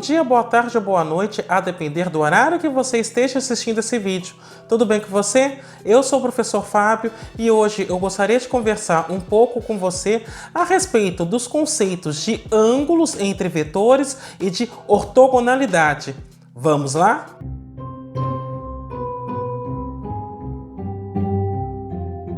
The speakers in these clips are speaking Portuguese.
dia, boa tarde ou boa noite, a depender do horário que você esteja assistindo esse vídeo. Tudo bem com você? Eu sou o professor Fábio e hoje eu gostaria de conversar um pouco com você a respeito dos conceitos de ângulos entre vetores e de ortogonalidade. Vamos lá?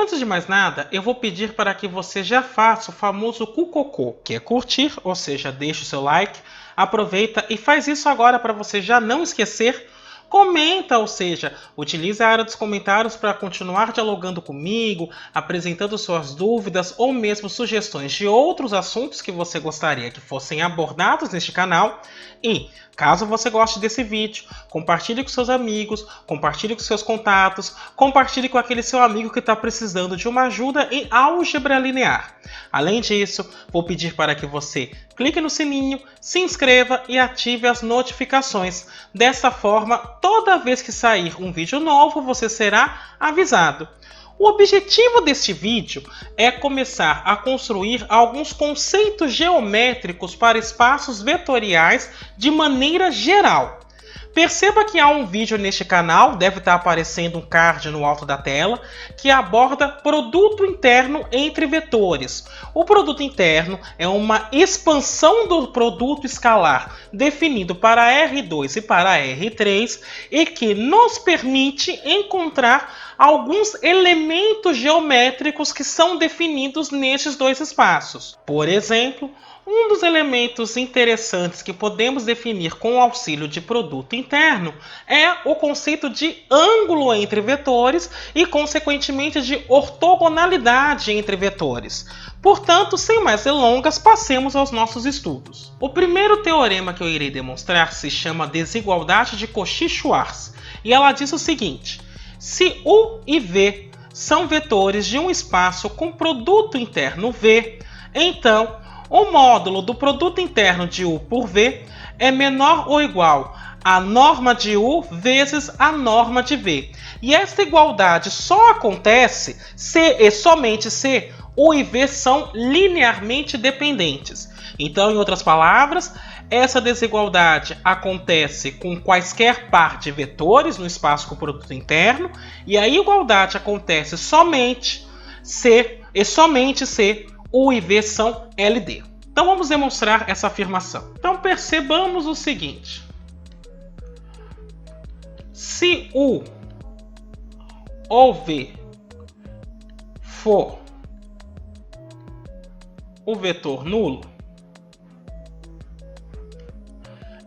Antes de mais nada, eu vou pedir para que você já faça o famoso cucocô, que é curtir, ou seja, deixa o seu like, aproveita e faz isso agora para você já não esquecer. Comenta, ou seja, utilize a área dos comentários para continuar dialogando comigo, apresentando suas dúvidas ou mesmo sugestões de outros assuntos que você gostaria que fossem abordados neste canal. E, caso você goste desse vídeo, compartilhe com seus amigos, compartilhe com seus contatos, compartilhe com aquele seu amigo que está precisando de uma ajuda em álgebra linear. Além disso, vou pedir para que você clique no sininho, se inscreva e ative as notificações. Dessa forma, toda vez que sair um vídeo novo, você será avisado. O objetivo deste vídeo é começar a construir alguns conceitos geométricos para espaços vetoriais de maneira geral. Perceba que há um vídeo neste canal, deve estar aparecendo um card no alto da tela, que aborda produto interno entre vetores. O produto interno é uma expansão do produto escalar definido para R2 e para R3 e que nos permite encontrar alguns elementos geométricos que são definidos nestes dois espaços. Por exemplo, um dos elementos interessantes que podemos definir com o auxílio de produto interno é o conceito de ângulo entre vetores e, consequentemente, de ortogonalidade entre vetores. Portanto, sem mais delongas, passemos aos nossos estudos. O primeiro teorema que eu irei demonstrar se chama desigualdade de Cauchy-Schwarz, e ela diz o seguinte: se U e V são vetores de um espaço com produto interno V, então o módulo do produto interno de U por V é menor ou igual à norma de U vezes a norma de V. E esta igualdade só acontece se e somente se U e V são linearmente dependentes. Então, em outras palavras, essa desigualdade acontece com quaisquer par de vetores no espaço com produto interno, e a igualdade acontece somente se U e V são LD. Então vamos demonstrar essa afirmação. Então percebamos o seguinte: se U ou V for o vetor nulo,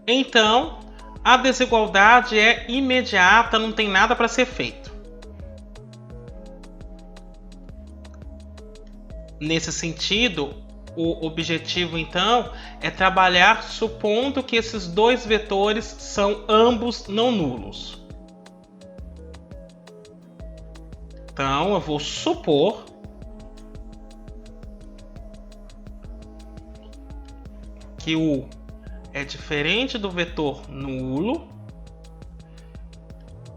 então a desigualdade é imediata, não tem nada para ser feito. Nesse sentido, o objetivo então é trabalhar supondo que esses dois vetores são ambos não nulos. Então eu vou supor que U é diferente do vetor nulo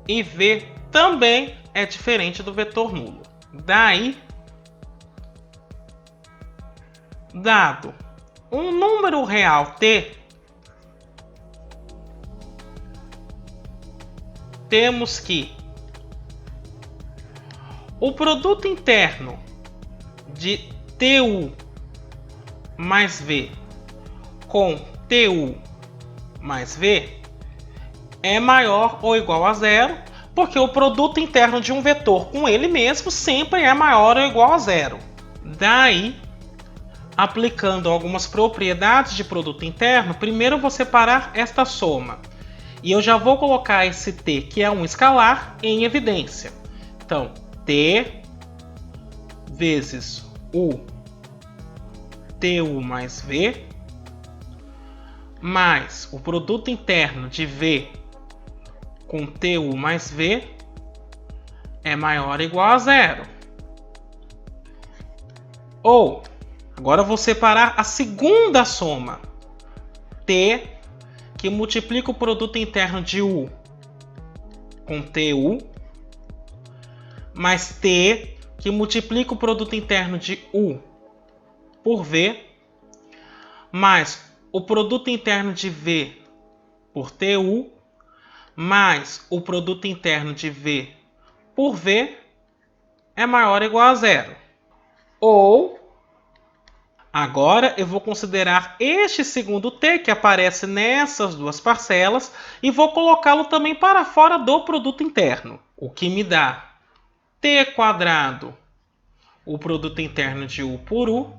e V também é diferente do vetor nulo. Daí, dado um número real T, temos que o produto interno de TU mais V com TU mais V é maior ou igual a zero, porque o produto interno de um vetor com ele mesmo sempre é maior ou igual a zero. Daí, aplicando algumas propriedades de produto interno, primeiro eu vou separar esta soma. E eu já vou colocar esse T, que é um escalar, em evidência. Então, T vezes U TU mais V, mais o produto interno de V com TU mais V é maior ou igual a zero. Ou, agora eu vou separar a segunda soma. T, que multiplica o produto interno de U com TU, mais T, que multiplica o produto interno de U por V, mais o produto interno de V por TU mais o produto interno de V por V é maior ou igual a zero. Ou, agora eu vou considerar este segundo t que aparece nessas duas parcelas e vou colocá-lo também para fora do produto interno, o que me dá t quadrado, o produto interno de U por U,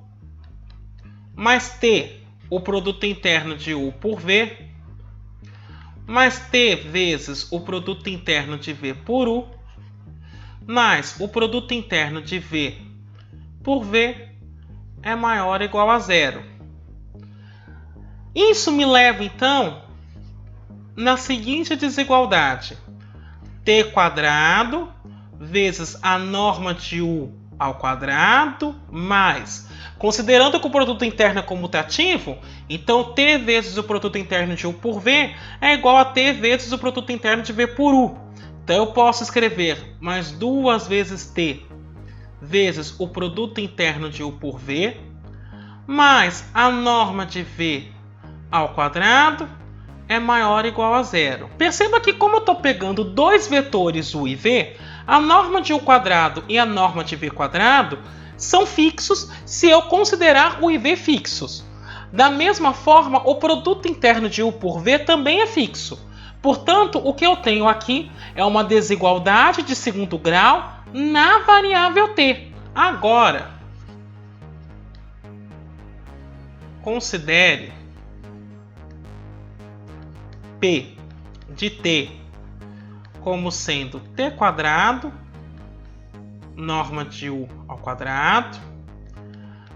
mais t, o produto interno de U por V, mais t vezes o produto interno de V por U, mais o produto interno de V por V é maior ou igual a zero. Isso me leva, então, na seguinte desigualdade. T quadrado vezes a norma de U ao quadrado mais... Considerando que o produto interno é comutativo, então t vezes o produto interno de U por V é igual a t vezes o produto interno de V por U. Então eu posso escrever mais 2 vezes t vezes o produto interno de U por V mais a norma de V ao quadrado é maior ou igual a zero. Perceba que como eu estou pegando dois vetores U e V, a norma de U quadrado e a norma de V quadrado são fixos se eu considerar U e V fixos. Da mesma forma, o produto interno de U por V também é fixo. Portanto, o que eu tenho aqui é uma desigualdade de segundo grau na variável t. Agora, considere P de t como sendo t quadrado, norma de U ao quadrado,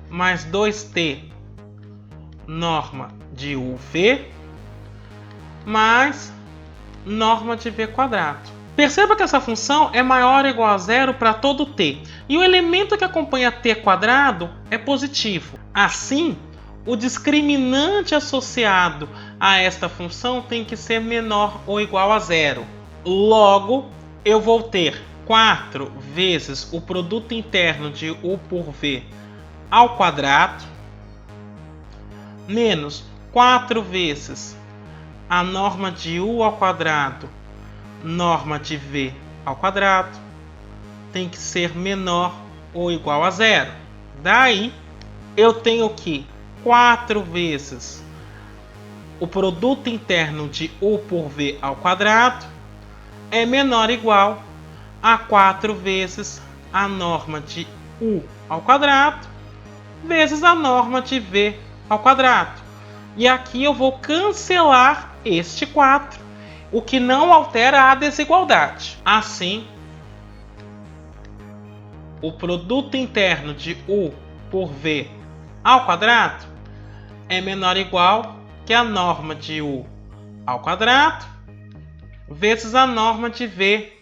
mais 2t, norma de UV, mais norma de V quadrado. Perceba que essa função é maior ou igual a zero para todo t, e o elemento que acompanha t quadrado é positivo. Assim, o discriminante associado a esta função tem que ser menor ou igual a zero. Logo, eu vou ter 4 vezes o produto interno de U por V ao quadrado, menos 4 vezes a norma de U ao quadrado, norma de V ao quadrado, tem que ser menor ou igual a zero. Daí, eu tenho que 4 vezes o produto interno de U por V ao quadrado é menor ou igual a 4 vezes a norma de U ao quadrado vezes a norma de V ao quadrado. E aqui eu vou cancelar este 4, o que não altera a desigualdade. Assim, o produto interno de U por V ao quadrado é menor ou igual que a norma de U ao quadrado vezes a norma de V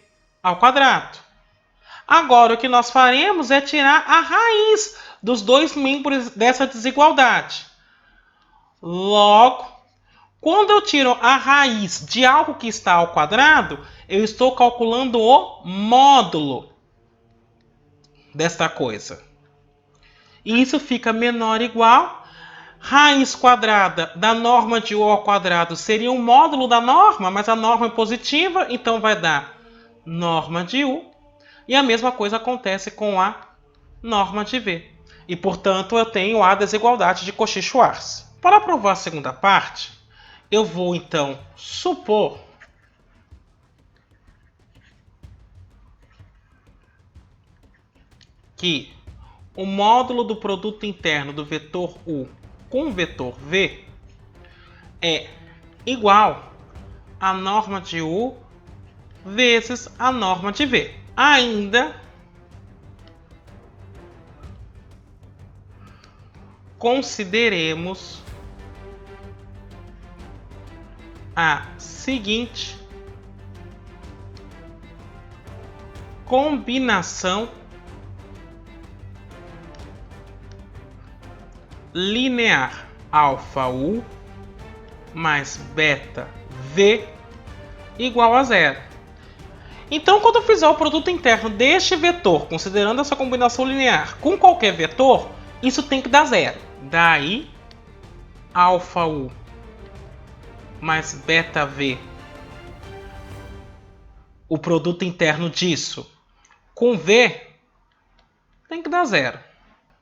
ao quadrado. Agora, o que nós faremos é tirar a raiz dos dois membros dessa desigualdade. Logo, quando eu tiro a raiz de algo que está ao quadrado, eu estou calculando o módulo desta coisa. E isso fica menor ou igual. Raiz quadrada da norma de U ao quadrado seria um módulo da norma, mas a norma é positiva, então vai dar norma de U. E a mesma coisa acontece com a norma de V. E, portanto, eu tenho a desigualdade de Cauchy-Schwarz. Para provar a segunda parte, eu vou, então, supor que o módulo do produto interno do vetor U com o vetor V é igual à norma de U vezes a norma de V. Ainda consideremos a seguinte combinação linear alfa U mais beta V igual a zero. Então, quando eu fizer o produto interno deste vetor, considerando essa combinação linear com qualquer vetor, isso tem que dar zero. Daí, alfa U mais beta V, o produto interno disso, com V, tem que dar zero.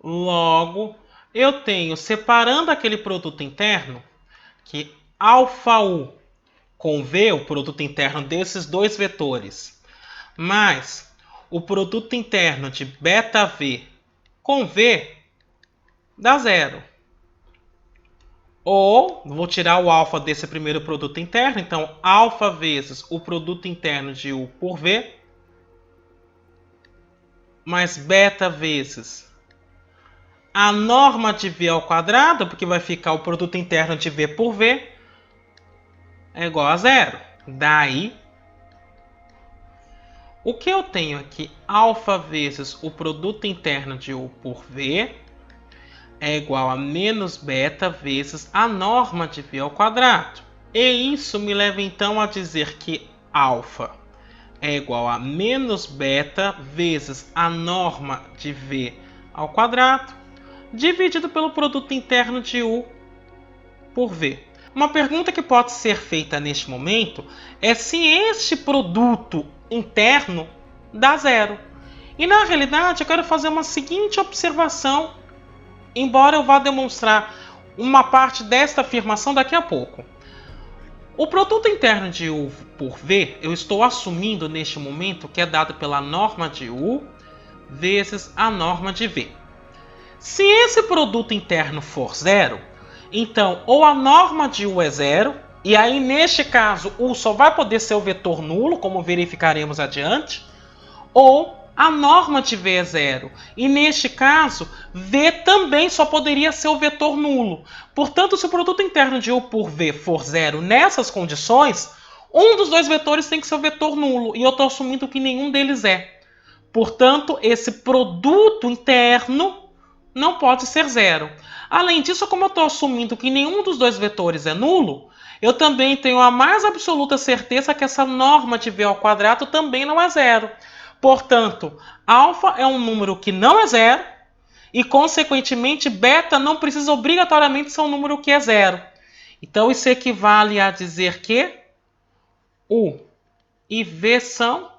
Logo, eu tenho, separando aquele produto interno, que αU com V, o produto interno desses dois vetores, mais o produto interno de beta V com V, dá zero. Ou, vou tirar o alfa desse primeiro produto interno, então alfa vezes o produto interno de U por V, mais beta vezes a norma de V ao quadrado, porque vai ficar o produto interno de V por V, é igual a zero. Daí, o que eu tenho aqui, alfa vezes o produto interno de U por V, é igual a menos beta vezes a norma de V ao quadrado. E isso me leva então a dizer que alfa é igual a menos beta vezes a norma de V ao quadrado, dividido pelo produto interno de U por V. Uma pergunta que pode ser feita neste momento é se este produto interno dá zero. E na realidade eu quero fazer uma seguinte observação, embora eu vá demonstrar uma parte desta afirmação daqui a pouco. O produto interno de U por V, eu estou assumindo neste momento que é dado pela norma de U vezes a norma de V. Se esse produto interno for zero, então ou a norma de U é zero, e aí neste caso U só vai poder ser o vetor nulo, como verificaremos adiante, ou a norma de V é zero, e neste caso V também só poderia ser o vetor nulo. Portanto, se o produto interno de U por V for zero nessas condições, um dos dois vetores tem que ser o vetor nulo, e eu estou assumindo que nenhum deles é. Portanto, esse produto interno não pode ser zero. Além disso, como eu estou assumindo que nenhum dos dois vetores é nulo, eu também tenho a mais absoluta certeza que essa norma de V ao quadrado também não é zero. Portanto, alfa é um número que não é zero e, consequentemente, beta não precisa obrigatoriamente ser um número que é zero. Então, isso equivale a dizer que U e V são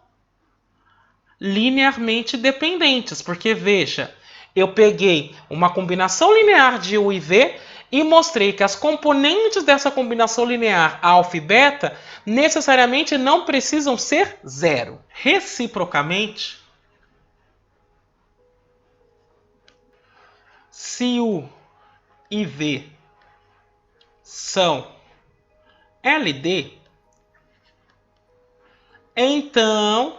linearmente dependentes, porque, veja, eu peguei uma combinação linear de U e V e mostrei que as componentes dessa combinação linear alfa e beta necessariamente não precisam ser zero. Reciprocamente, se U e V são LD, então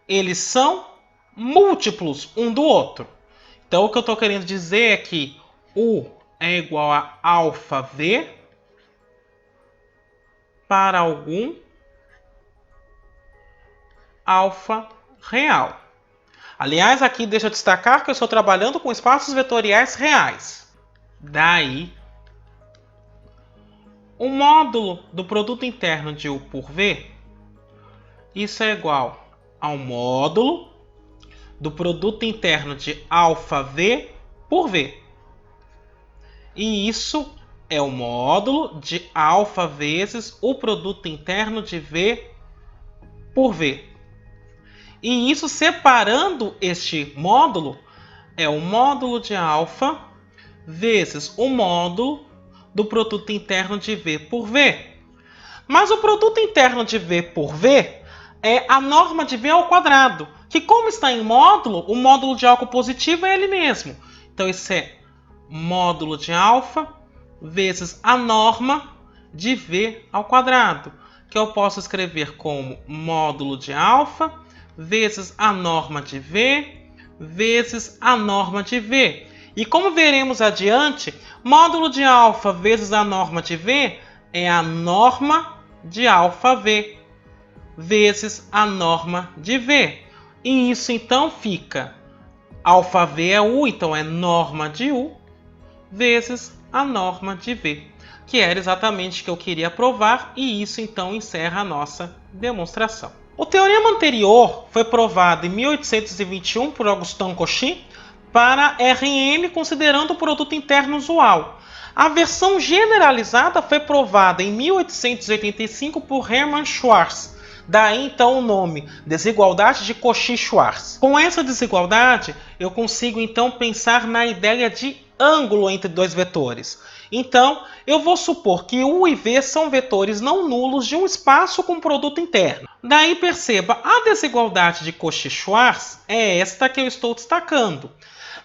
eles são múltiplos um do outro. Então o que eu estou querendo dizer é que U é igual a alfa V para algum alfa real. Aliás, aqui deixa eu destacar que eu estou trabalhando com espaços vetoriais reais. Daí, o módulo do produto interno de U por V, isso é igual ao módulo do produto interno de alfa V por V. E isso é o módulo de alfa vezes o produto interno de V por V. E isso, separando este módulo, é o módulo de alfa vezes o módulo do produto interno de V por V. Mas o produto interno de V por V é a norma de V ao quadrado, que, como está em módulo, o módulo de algo positivo é ele mesmo. Então isso é módulo de alfa vezes a norma de V ao quadrado, que eu posso escrever como módulo de alfa vezes a norma de V vezes a norma de V. E como veremos adiante, módulo de alfa vezes a norma de V é a norma de alfa V vezes a norma de V. E isso então fica, alfa V é U, então é norma de U vezes a norma de V, que era exatamente o que eu queria provar, e isso então encerra a nossa demonstração. O teorema anterior foi provado em 1821 por Augustin Cauchy para Rn considerando o produto interno usual. A versão generalizada foi provada em 1885 por Hermann Schwarz. Daí então o nome, desigualdade de Cauchy-Schwarz. Com essa desigualdade, eu consigo então pensar na ideia de ângulo entre dois vetores. Então, eu vou supor que U e V são vetores não nulos de um espaço com produto interno. Daí perceba, a desigualdade de Cauchy-Schwarz é esta que eu estou destacando.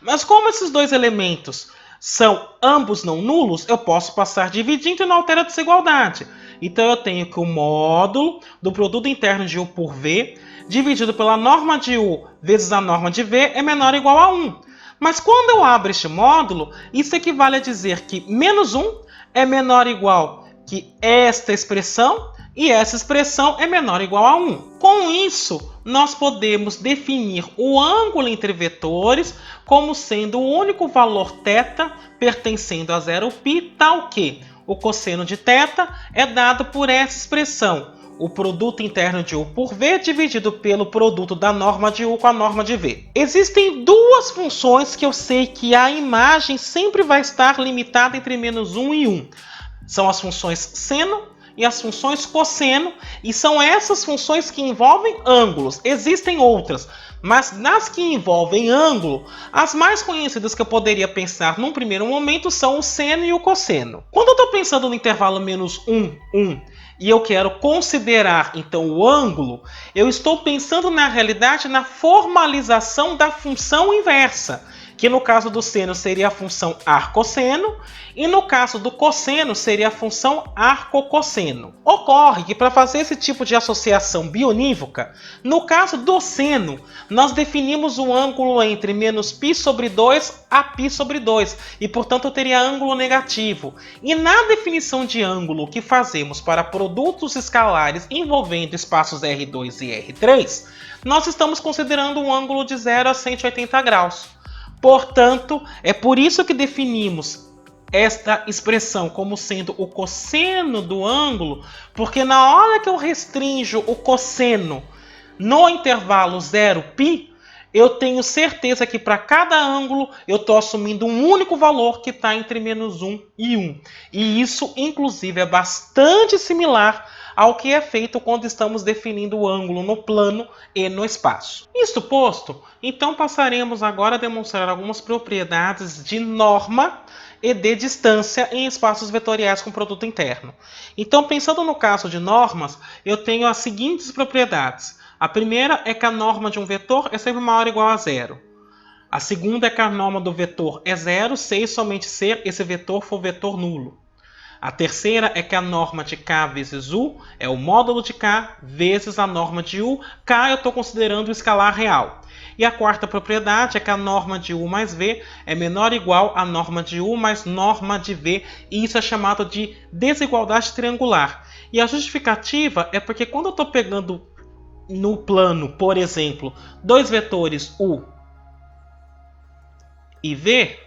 Mas como esses dois elementos são ambos não nulos, eu posso passar dividindo e não altera a desigualdade. Então eu tenho que o módulo do produto interno de U por V dividido pela norma de U vezes a norma de V é menor ou igual a 1. Mas quando eu abro este módulo, isso equivale a dizer que menos 1 é menor ou igual que esta expressão e essa expressão é menor ou igual a 1. Com isso, nós podemos definir o ângulo entre vetores como sendo o único valor θ pertencendo a 0π, tal que o cosseno de θ é dado por essa expressão, o produto interno de U por V dividido pelo produto da norma de U com a norma de V. Existem duas funções que eu sei que a imagem sempre vai estar limitada entre menos 1 e 1. São as funções seno e as funções cosseno, e são essas funções que envolvem ângulos. Existem outras, mas nas que envolvem ângulo, as mais conhecidas que eu poderia pensar num primeiro momento são o seno e o cosseno. Quando eu estou pensando no intervalo menos 1, 1, e eu quero considerar então o ângulo, eu estou pensando na realidade na formalização da função inversa, que no caso do seno seria a função arcosseno, e no caso do cosseno seria a função arcocosseno. Ocorre que para fazer esse tipo de associação bionívoca, no caso do seno, nós definimos o ângulo entre menos π sobre 2 a π sobre 2, e portanto eu teria ângulo negativo. E na definição de ângulo que fazemos para produtos escalares envolvendo espaços R2 e R3, nós estamos considerando um ângulo de 0 a 180 graus. Portanto, é por isso que definimos esta expressão como sendo o cosseno do ângulo, porque na hora que eu restringo o cosseno no intervalo 0π, eu tenho certeza que para cada ângulo eu estou assumindo um único valor que está entre menos 1 e 1. E isso, inclusive, é bastante similar ao que é feito quando estamos definindo o ângulo no plano e no espaço. Isto posto, então passaremos agora a demonstrar algumas propriedades de norma e de distância em espaços vetoriais com produto interno. Então, pensando no caso de normas, eu tenho as seguintes propriedades. A primeira é que a norma de um vetor é sempre maior ou igual a 0. A segunda é que a norma do vetor é 0 se e somente se esse vetor for vetor nulo. A terceira é que a norma de K vezes U é o módulo de K vezes a norma de U. K eu estou considerando o escalar real. E a quarta propriedade é que a norma de U mais V é menor ou igual à norma de U mais norma de V. E isso é chamado de desigualdade triangular. E a justificativa é porque quando eu estou pegando no plano, por exemplo, dois vetores U e V,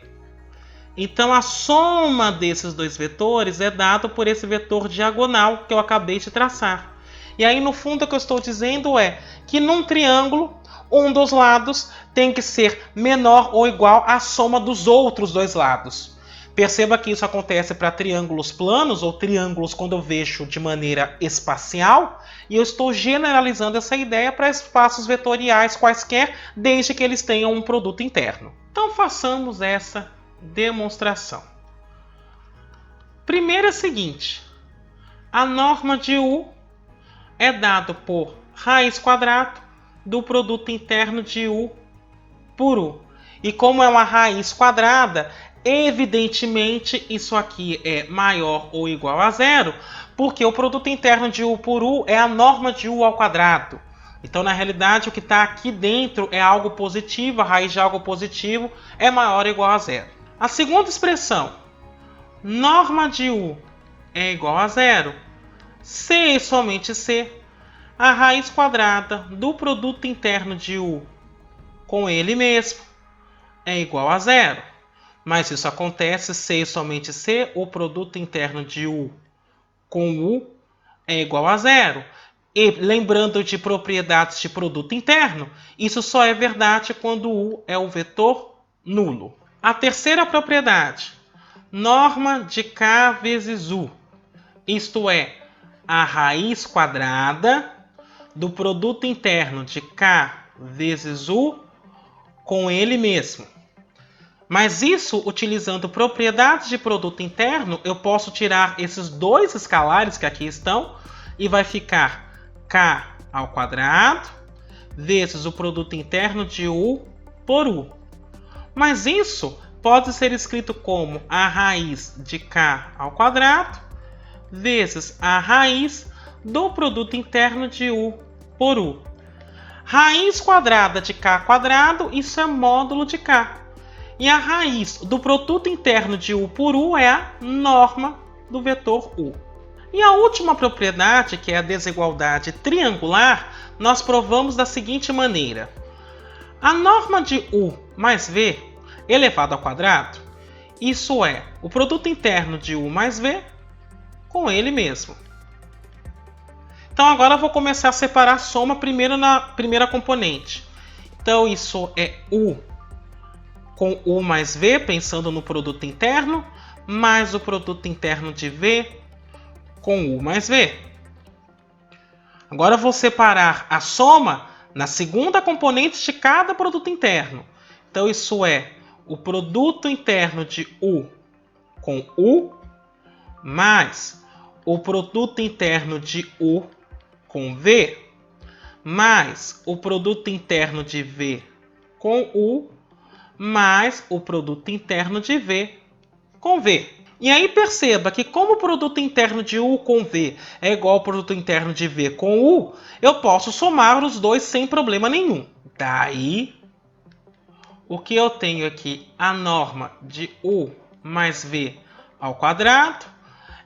então a soma desses dois vetores é dada por esse vetor diagonal que eu acabei de traçar. E aí no fundo o que eu estou dizendo é que num triângulo, um dos lados tem que ser menor ou igual à soma dos outros dois lados. Perceba que isso acontece para triângulos planos ou triângulos quando eu vejo de maneira espacial, e eu estou generalizando essa ideia para espaços vetoriais quaisquer, desde que eles tenham um produto interno. Então façamos essa demonstração. Primeiro é o seguinte: a norma de U é dada por raiz quadrada do produto interno de U por U. E como é uma raiz quadrada, evidentemente isso aqui é maior ou igual a 0, porque o produto interno de U por U é a norma de U ao quadrado. Então, na realidade, o que está aqui dentro é algo positivo, a raiz de algo positivo é maior ou igual a 0. A segunda expressão, norma de U é igual a 0, se e somente se a raiz quadrada do produto interno de U com ele mesmo é igual a 0. Mas isso acontece se e somente se o produto interno de U com U é igual a 0. E lembrando de propriedades de produto interno, isso só é verdade quando U é o vetor nulo. A terceira propriedade, norma de K vezes U, isto é, a raiz quadrada do produto interno de K vezes U com ele mesmo. Mas isso, utilizando propriedades de produto interno, eu posso tirar esses dois escalares que aqui estão e vai ficar K ao quadrado vezes o produto interno de U por U. Mas isso pode ser escrito como a raiz de K ao quadrado vezes a raiz do produto interno de U por U. Raiz quadrada de K quadrado, isso é módulo de K. E a raiz do produto interno de U por U é a norma do vetor U. E a última propriedade, que é a desigualdade triangular, nós provamos da seguinte maneira. A norma de U mais V elevado ao quadrado, isso é o produto interno de U mais V com ele mesmo. Então agora eu vou começar a separar a soma primeiro na primeira componente. Então isso é U com U mais V, pensando no produto interno, mais o produto interno de V com U mais V. Agora eu vou separar a soma na segunda componente de cada produto interno. Então isso é o produto interno de U com U, mais o produto interno de U com V, mais o produto interno de V com U, mais o produto interno de V com V. E aí perceba que como o produto interno de U com V é igual ao produto interno de V com U, eu posso somar os dois sem problema nenhum. Daí, o que eu tenho aqui, a norma de U mais V ao quadrado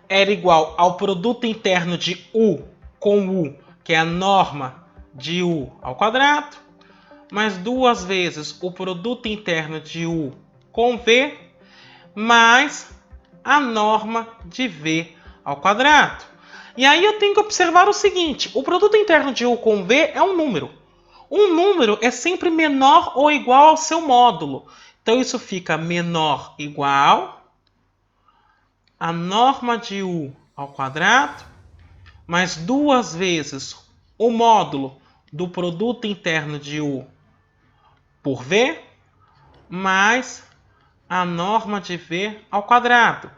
era igual ao produto interno de U com U, que é a norma de U ao quadrado, mais duas vezes o produto interno de U com V, mais a norma de V ao quadrado. E aí eu tenho que observar o seguinte, o produto interno de U com V é um número. Um número é sempre menor ou igual ao seu módulo. Então isso fica menor igual a norma de U ao quadrado, mais duas vezes o módulo do produto interno de U por V, mais a norma de V ao quadrado.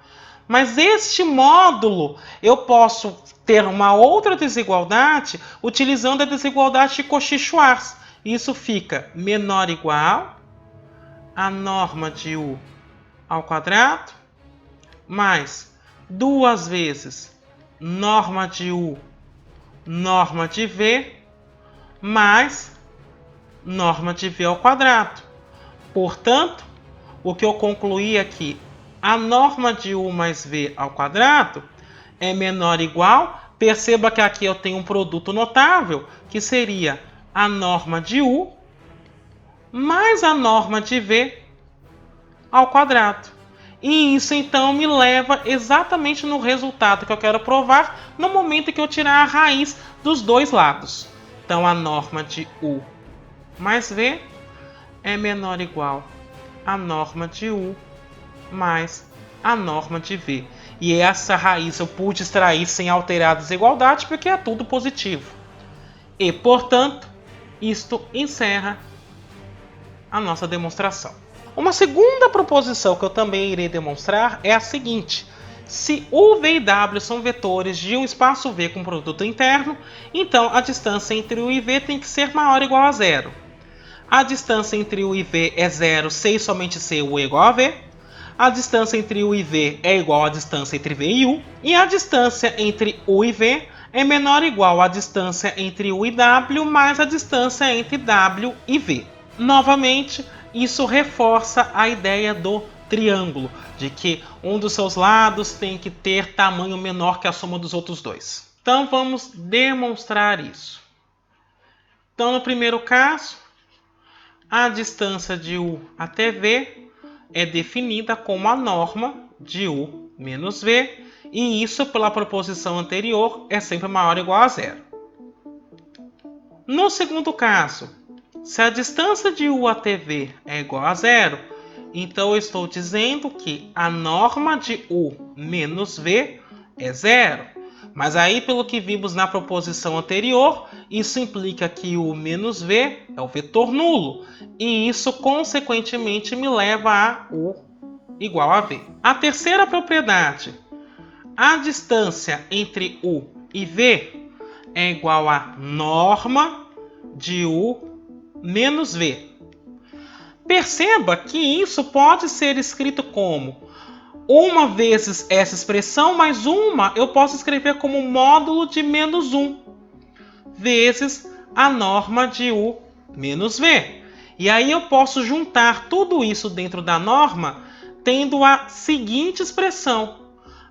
Mas este módulo eu posso ter uma outra desigualdade utilizando a desigualdade de Cauchy-Schwarz. Isso fica menor ou igual a norma de U ao quadrado, mais duas vezes norma de U, norma de V, mais norma de V ao quadrado. Portanto, o que eu concluí aqui, a norma de U mais V ao quadrado é menor ou igual, perceba que aqui eu tenho um produto notável, que seria a norma de U mais a norma de V ao quadrado. E isso então me leva exatamente no resultado que eu quero provar no momento que eu tirar a raiz dos dois lados. Então a norma de U mais V é menor ou igual a norma de U mais a norma de V. E essa raiz eu pude extrair sem alterar a desigualdade porque é tudo positivo. E, portanto, isto encerra a nossa demonstração. Uma segunda proposição que eu também irei demonstrar é a seguinte. Se U, V e W são vetores de um espaço V com produto interno, então a distância entre U e V tem que ser maior ou igual a zero. A distância entre U e V é zero se e somente se U é igual a V. A distância entre U e V é igual à distância entre V e U. E a distância entre U e V é menor ou igual à distância entre U e W mais a distância entre W e V. Novamente, isso reforça a ideia do triângulo, de que um dos seus lados tem que ter tamanho menor que a soma dos outros dois. Então vamos demonstrar isso. Então no primeiro caso, a distância de U até V é definida como a norma de U menos V, e isso, pela proposição anterior, é sempre maior ou igual a zero. No segundo caso, se a distância de U até V é igual a zero, Então eu estou dizendo que a norma de U menos V é zero. Mas aí, pelo que vimos na proposição anterior, isso implica que U menos V é o vetor nulo. E isso, consequentemente, me leva a U igual a V. A terceira propriedade. A distância entre U e V é igual a norma de U menos V. Perceba que isso pode ser escrito como uma vezes essa expressão mais uma, eu posso escrever como módulo de menos 1 vezes a norma de U menos V. E aí eu posso juntar tudo isso dentro da norma tendo a seguinte expressão: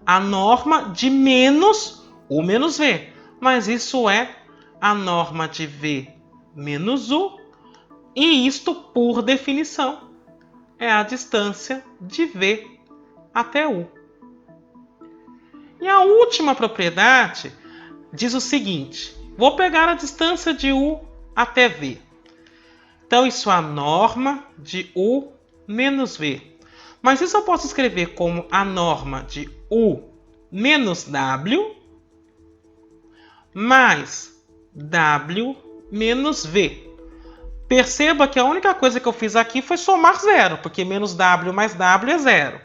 a norma de menos U menos V. Mas isso é a norma de V menos U, e isto, por definição, é a distância de V até U. E a última propriedade diz o seguinte: vou pegar a distância de U até V. Então, isso é a norma de U menos V. Mas isso eu posso escrever como a norma de U menos W mais W menos V. Perceba que a única coisa que eu fiz aqui foi somar zero, porque menos W mais W é zero.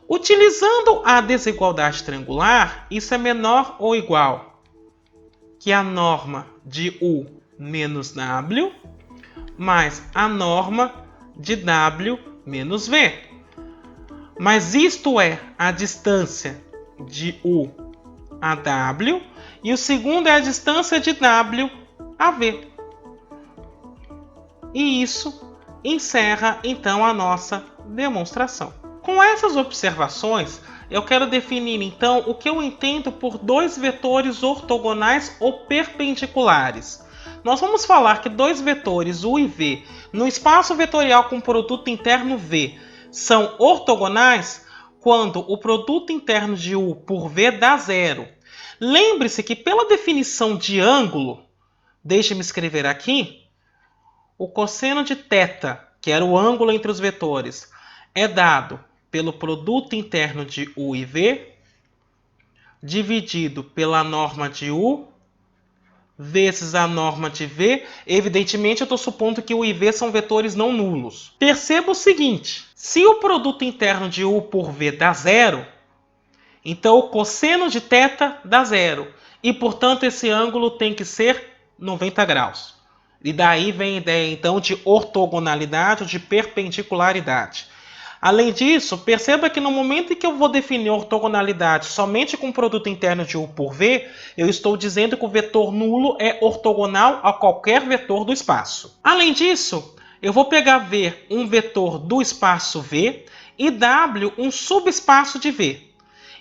Utilizando a desigualdade triangular, isso é menor ou igual que a norma de U menos W mais a norma de W menos V. Mas isto é a distância de U a W e o segundo é a distância de W a V. E isso encerra então a nossa demonstração. Com essas observações, eu quero definir então o que eu entendo por dois vetores ortogonais ou perpendiculares. Nós vamos falar que dois vetores U e V no espaço vetorial com produto interno V são ortogonais quando o produto interno de U por V dá zero. Lembre-se que pela definição de ângulo, deixe-me escrever aqui, o cosseno de θ, que era o ângulo entre os vetores, é dado pelo produto interno de U e V, dividido pela norma de U, vezes a norma de V. Evidentemente, eu estou supondo que U e V são vetores não nulos. Perceba o seguinte: se o produto interno de U por V dá zero, então o cosseno de θ dá zero. E, portanto, esse ângulo tem que ser 90 graus. E daí vem a ideia, então, de ortogonalidade ou de perpendicularidade. Além disso, perceba que no momento em que eu vou definir ortogonalidade somente com o produto interno de U por V, eu estou dizendo que o vetor nulo é ortogonal a qualquer vetor do espaço. Além disso, eu vou pegar V um vetor do espaço V e W um subespaço de V.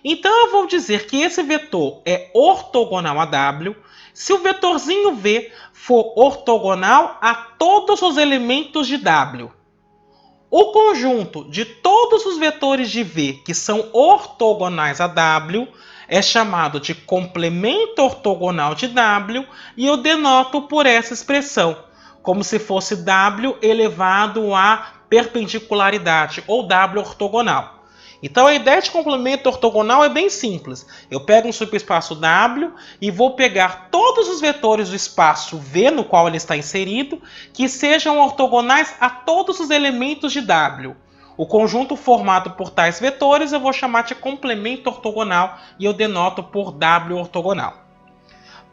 Então eu vou dizer que esse vetor é ortogonal a W se o vetorzinho V for ortogonal a todos os elementos de W. O conjunto de todos os vetores de V que são ortogonais a W é chamado de complemento ortogonal de W e eu denoto por essa expressão, como se fosse W elevado à perpendicularidade, ou W ortogonal. Então a ideia de complemento ortogonal é bem simples. Eu pego um subespaço W e vou pegar todos os vetores do espaço V no qual ele está inserido que sejam ortogonais a todos os elementos de W. O conjunto formado por tais vetores eu vou chamar de complemento ortogonal e eu denoto por W ortogonal.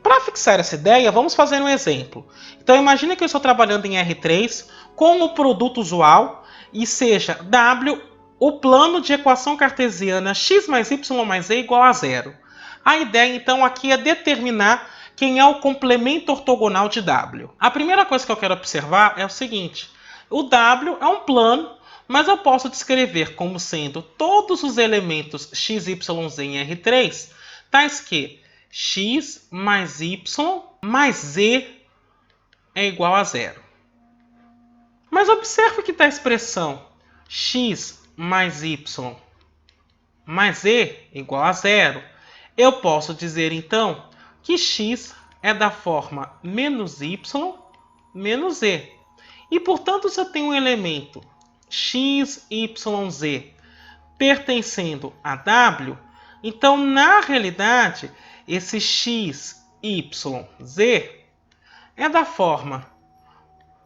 Para fixar essa ideia, vamos fazer um exemplo. Então imagine que eu estou trabalhando em R3 com o produto usual e seja W o plano de equação cartesiana x mais y mais e igual a zero. A ideia, então, aqui é determinar quem é o complemento ortogonal de W. A primeira coisa que eu quero observar é o seguinte: o W é um plano, mas eu posso descrever como sendo todos os elementos x, y, z em R3, tais que x mais y mais z é igual a zero. Mas observe que a expressão x mais y mais e igual a zero, eu posso dizer então que x é da forma menos y menos e. E portanto, se eu tenho um elemento x, y, z pertencendo a W, então, na realidade, esse x, y, z é da forma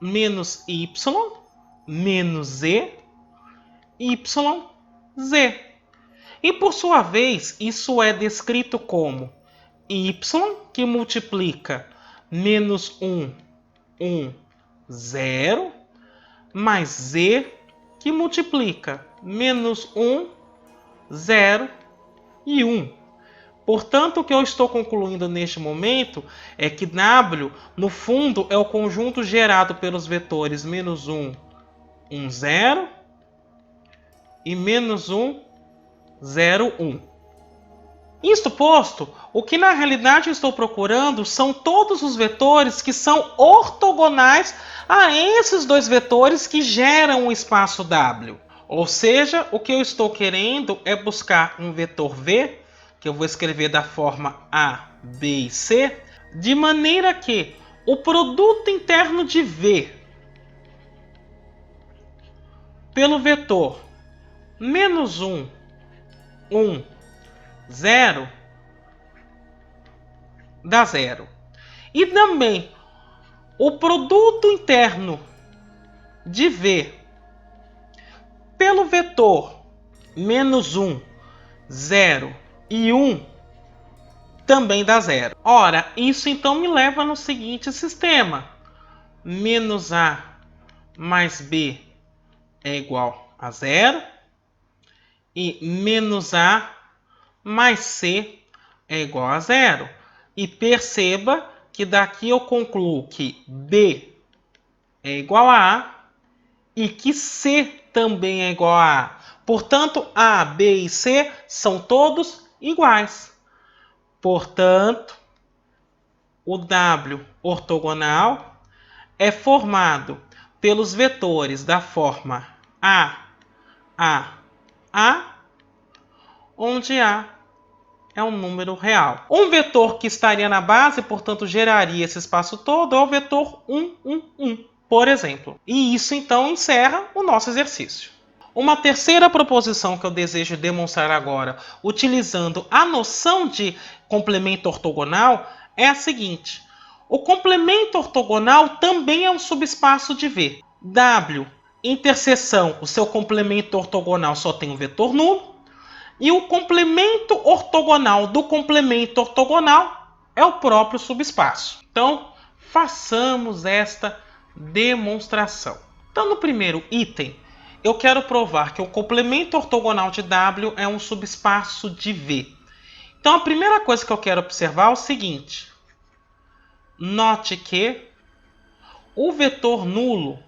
menos y, menos z, y, z. E, por sua vez, isso é descrito como y, que multiplica menos 1, 1, 0, mais z, que multiplica menos 1, 0 e 1. Portanto, o que eu estou concluindo neste momento é que W, no fundo, é o conjunto gerado pelos vetores menos 1, 1, 0 e menos 1, 0, 1. Isto posto, o que na realidade eu estou procurando são todos os vetores que são ortogonais a esses dois vetores que geram o espaço W. Ou seja, o que eu estou querendo é buscar um vetor V, que eu vou escrever da forma A, B e C, de maneira que o produto interno de V pelo vetor menos 1, 1, 0 dá 0. E também o produto interno de V pelo vetor menos 1, 0 e 1 também dá 0. Ora, isso então me leva no seguinte sistema. Menos A mais B é igual a 0. E menos A mais C é igual a 0. E perceba que daqui eu concluo que B é igual a A e que C também é igual a A. Portanto, A, B e C são todos iguais. Portanto, o W ortogonal é formado pelos vetores da forma A, onde A é um número real. Um vetor que estaria na base, portanto, geraria esse espaço todo, é o vetor 1, 1, 1, por exemplo. E isso, então, encerra o nosso exercício. Uma terceira proposição que eu desejo demonstrar agora, utilizando a noção de complemento ortogonal, é a seguinte. O complemento ortogonal também é um subespaço de V. W, interseção, o seu complemento ortogonal só tem um vetor nulo. E o complemento ortogonal do complemento ortogonal é o próprio subespaço. Então, façamos esta demonstração. Então, no primeiro item, eu quero provar que o complemento ortogonal de W é um subespaço de V. Então, a primeira coisa que eu quero observar é o seguinte. Note que o vetor nulo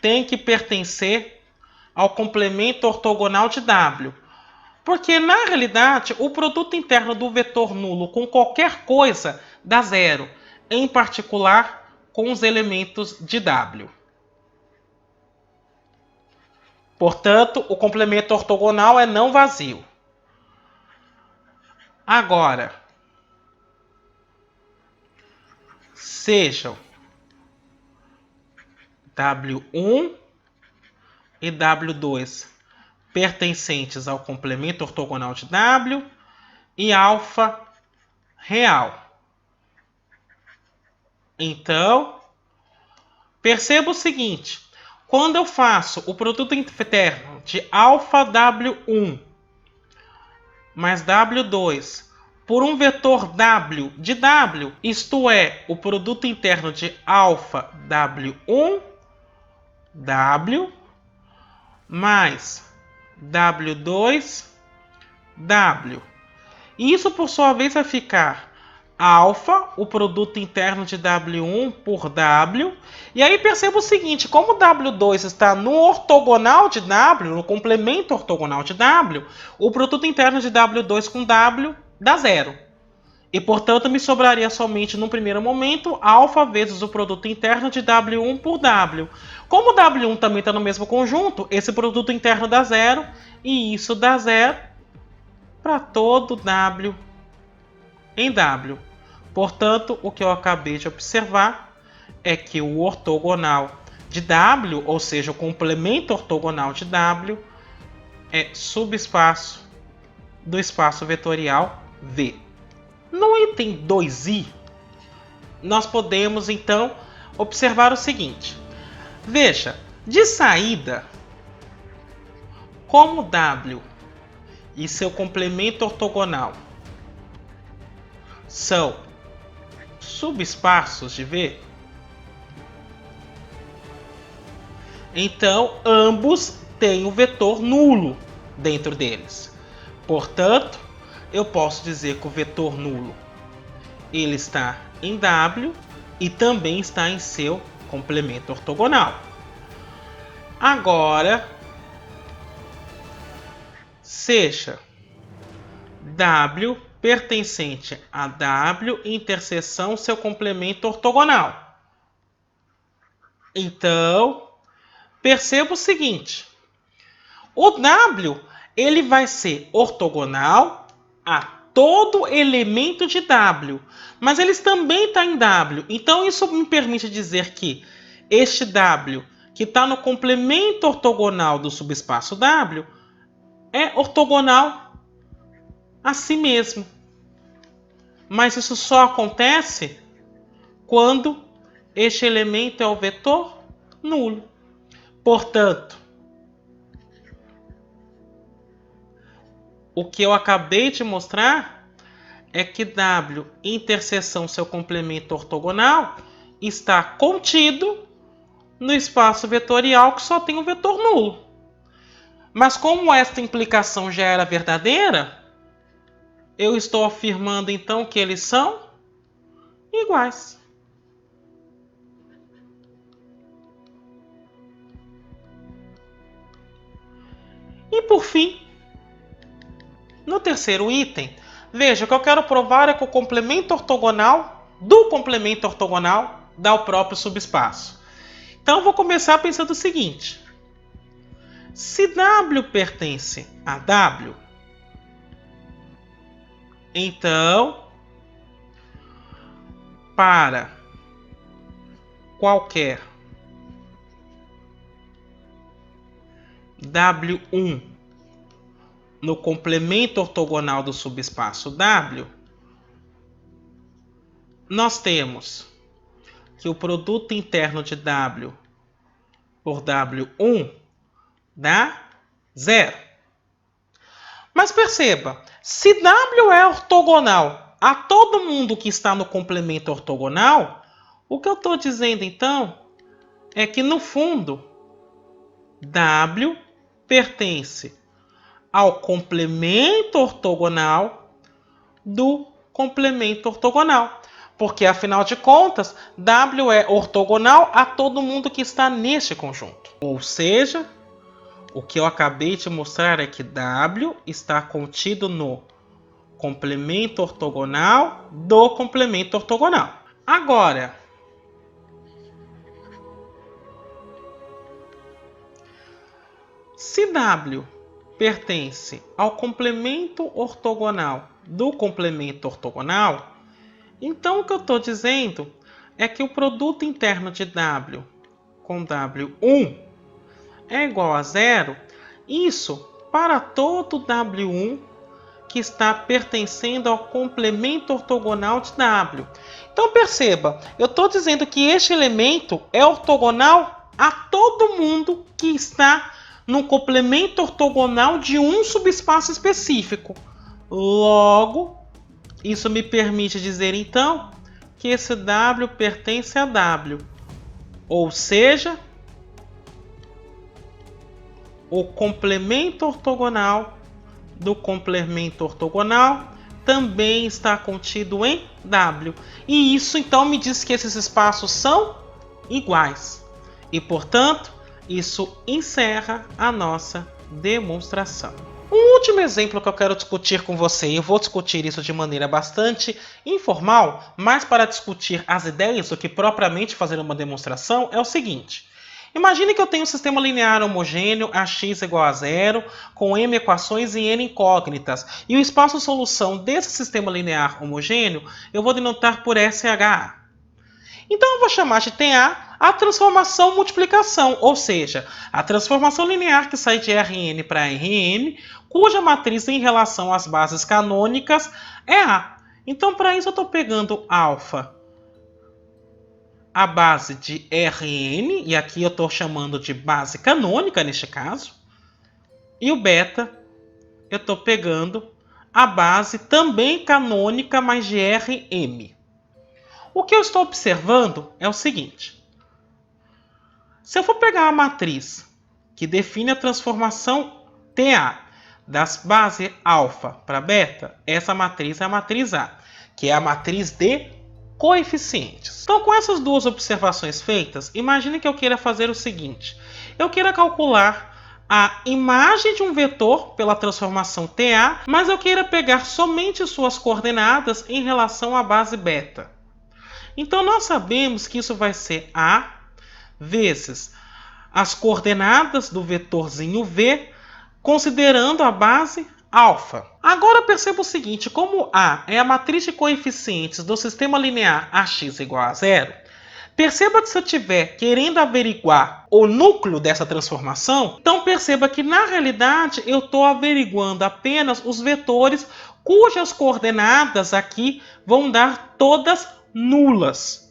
tem que pertencer ao complemento ortogonal de W. Porque, na realidade, o produto interno do vetor nulo com qualquer coisa dá 0, em particular com os elementos de W. Portanto, o complemento ortogonal é não vazio. Agora, sejam W1 e W2 pertencentes ao complemento ortogonal de W e alfa real. Então, perceba o seguinte. Quando eu faço o produto interno de alfa W1 mais W2 por um vetor W de W, isto é, o produto interno de alfa W1, W, mais W2, W. E isso, por sua vez, vai ficar alfa, o produto interno de W1 por W. E aí perceba o seguinte, como W2 está no ortogonal de W, no complemento ortogonal de W, o produto interno de W2 com W dá 0. E, portanto, me sobraria somente, no primeiro momento, alfa vezes o produto interno de W1 por W. Como W1 também está no mesmo conjunto, esse produto interno dá 0, e isso dá 0 para todo W em W. Portanto, o que eu acabei de observar é que o ortogonal de W, ou seja, o complemento ortogonal de W, é subespaço do espaço vetorial V. No item 2i, nós podemos então observar o seguinte. Veja, de saída, como W e seu complemento ortogonal são subespaços de V, então ambos têm o vetor nulo dentro deles. Portanto, eu posso dizer que o vetor nulo ele está em W e também está em seu complemento ortogonal. Agora, seja W pertencente a W interseção seu complemento ortogonal. Então, perceba o seguinte. O W ele vai ser ortogonal a todo elemento de W. Mas eles também estão em W. Então, isso me permite dizer que este W, que está no complemento ortogonal do subespaço W, é ortogonal a si mesmo. Mas isso só acontece quando este elemento é o vetor nulo. Portanto, o que eu acabei de mostrar é que W interseção seu complemento ortogonal está contido no espaço vetorial que só tem o vetor nulo. Mas como esta implicação já era verdadeira, eu estou afirmando então que eles são iguais. E por fim, no terceiro item, veja, o que eu quero provar é que o complemento ortogonal do complemento ortogonal dá o próprio subespaço. Então, eu vou começar pensando o seguinte. Se W pertence a W, então, para qualquer W1 no complemento ortogonal do subespaço W, nós temos que o produto interno de W por W1 dá 0. Mas perceba, se W é ortogonal a todo mundo que está no complemento ortogonal, o que eu estou dizendo então é que no fundo W pertence ao complemento ortogonal do complemento ortogonal. Porque, afinal de contas, W é ortogonal a todo mundo que está neste conjunto. Ou seja, o que eu acabei de mostrar é que W está contido no complemento ortogonal do complemento ortogonal. Agora, se W pertence ao complemento ortogonal do complemento ortogonal, então o que eu estou dizendo é que o produto interno de W com W1 é igual a 0. Isso para todo W1 que está pertencendo ao complemento ortogonal de W. Então perceba, eu estou dizendo que este elemento é ortogonal a todo mundo que está no complemento ortogonal de um subespaço específico. Logo, isso me permite dizer então que esse W pertence a W. Ou seja, o complemento ortogonal do complemento ortogonal também está contido em W. E isso então me diz que esses espaços são iguais. E, portanto, isso encerra a nossa demonstração. Um último exemplo que eu quero discutir com você, e eu vou discutir isso de maneira bastante informal, mais para discutir as ideias do que propriamente fazer uma demonstração, é o seguinte. Imagine que eu tenho um sistema linear homogêneo AX igual a 0, com M equações e N incógnitas, e o espaço solução desse sistema linear homogêneo eu vou denotar por SHA. Então eu vou chamar de TA a transformação multiplicação, ou seja, a transformação linear que sai de Rn para Rm, cuja matriz em relação às bases canônicas é A. Então para isso eu estou pegando alfa, a base de Rn, e aqui eu estou chamando de base canônica neste caso, e o beta eu estou pegando a base também canônica, mas de Rm. O que eu estou observando é o seguinte. Se eu for pegar a matriz que define a transformação TA das bases alfa para beta, essa matriz é a matriz A, que é a matriz de coeficientes. Então, com essas duas observações feitas, imagine que eu queira fazer o seguinte. Eu queira calcular a imagem de um vetor pela transformação TA, mas eu queira pegar somente suas coordenadas em relação à base beta. Então, nós sabemos que isso vai ser A vezes as coordenadas do vetorzinho V, considerando a base alfa. Agora perceba o seguinte, como A é a matriz de coeficientes do sistema linear AX igual a zero, perceba que se eu estiver querendo averiguar o núcleo dessa transformação, então perceba que na realidade eu estou averiguando apenas os vetores cujas coordenadas aqui vão dar todas nulas.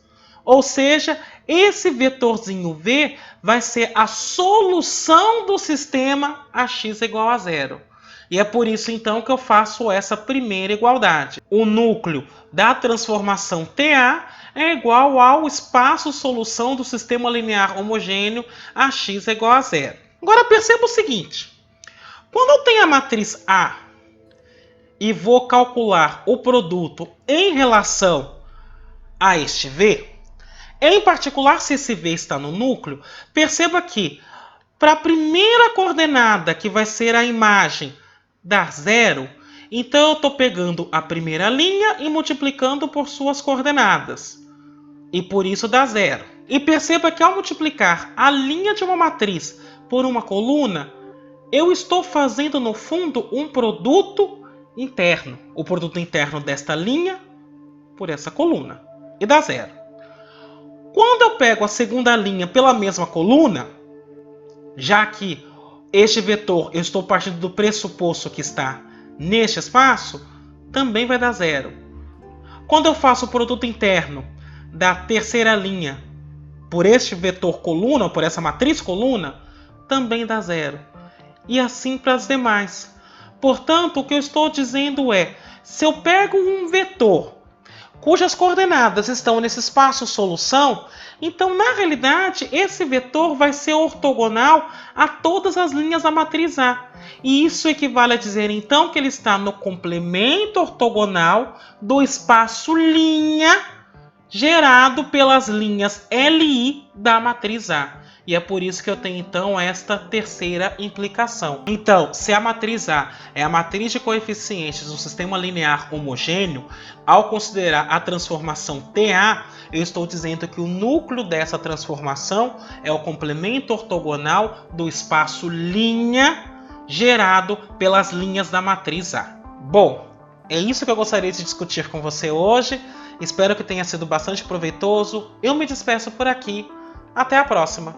Ou seja, esse vetorzinho V vai ser a solução do sistema AX igual a zero. E é por isso então que eu faço essa primeira igualdade. O núcleo da transformação TA é igual ao espaço solução do sistema linear homogêneo AX igual a zero. Agora perceba o seguinte. Quando eu tenho a matriz A e vou calcular o produto em relação a este V, em particular se esse V está no núcleo, perceba que para a primeira coordenada, que vai ser a imagem, dar zero, então eu estou pegando a primeira linha e multiplicando por suas coordenadas. E por isso dá zero. E perceba que ao multiplicar a linha de uma matriz por uma coluna, eu estou fazendo no fundo um produto interno. O produto interno desta linha por essa coluna. E dá zero. Quando eu pego a segunda linha pela mesma coluna, já que este vetor eu estou partindo do pressuposto que está neste espaço, também vai dar zero. Quando eu faço o produto interno da terceira linha por este vetor coluna, ou por essa matriz coluna, também dá zero. E assim para as demais. Portanto, o que eu estou dizendo é, se eu pego um vetor cujas coordenadas estão nesse espaço solução, então na realidade esse vetor vai ser ortogonal a todas as linhas da matriz A. E isso equivale a dizer então que ele está no complemento ortogonal do espaço linha gerado pelas linhas LI da matriz A. E é por isso que eu tenho então esta terceira implicação. Então, se a matriz A é a matriz de coeficientes do sistema linear homogêneo, ao considerar a transformação TA, eu estou dizendo que o núcleo dessa transformação é o complemento ortogonal do espaço linha gerado pelas linhas da matriz A. Bom, é isso que eu gostaria de discutir com você hoje. Espero que tenha sido bastante proveitoso. Eu me despeço por aqui. Até a próxima!